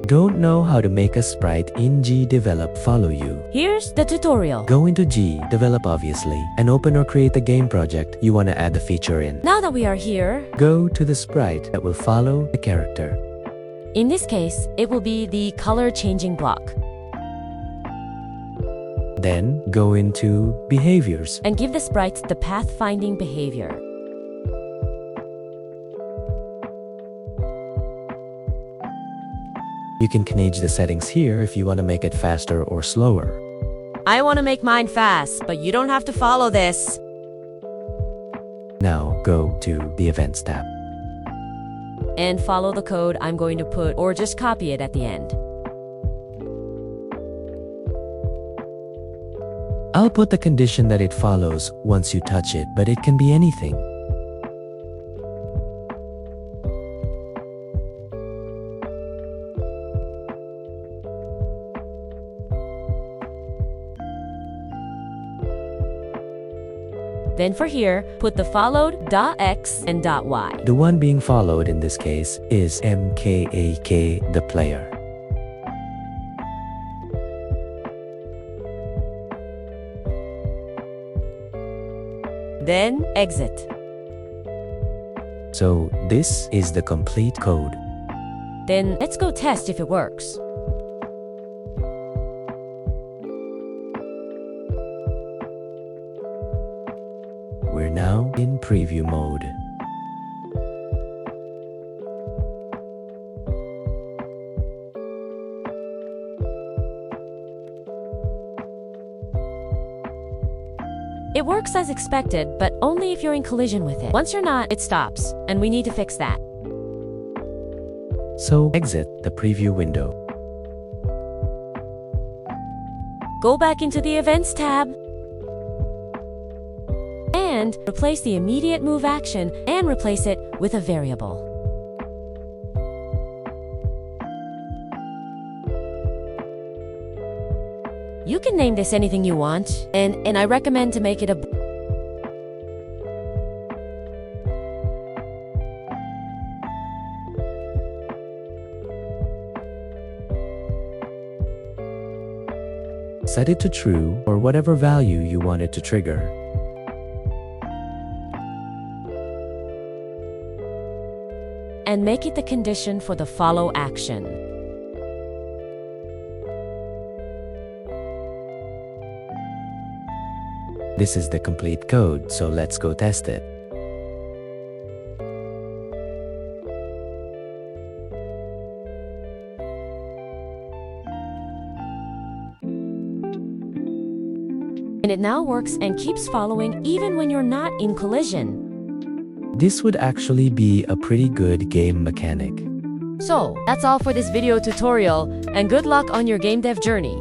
Don't know how to make a sprite in Gdevelop? Follow you. Here's the tutorial. Go into Gdevelop obviously, and open or create the game project you want to add the feature in. Now that we are here, Go to the sprite that will follow the character. in this case, it will be the color changing block. Then go into behaviors. And give the sprites the pathfinding behavior. You can change the settings here if you want to make it faster or slower. I want to make mine fast, but you don't have to follow this. Now go to the Events tab. And follow the code I'm going to put, or just copy it at the end. I'll put the condition that it follows once you touch it, but it can be anything. Then for here, put the followed .x and .y. The one being followed in this case is MKAK, the player. Then exit. So this is the complete code. Then let's go test if it works. We're now in preview mode. It works as expected, but only if you're in collision with it. Once you're not, it stops, and we need to fix that. So exit the preview window. Go back into the Events tab. And replace the immediate move action and replace it with a variable. You can name this anything you want, and I recommend to make it a Set it to true or whatever value you want it to trigger. and make it the condition for the follow action. This is the complete code, so let's go test it. And it now works and keeps following even when you're not in collision. This would actually be a pretty good game mechanic. So, that's all for this video tutorial, and good luck on your game dev journey.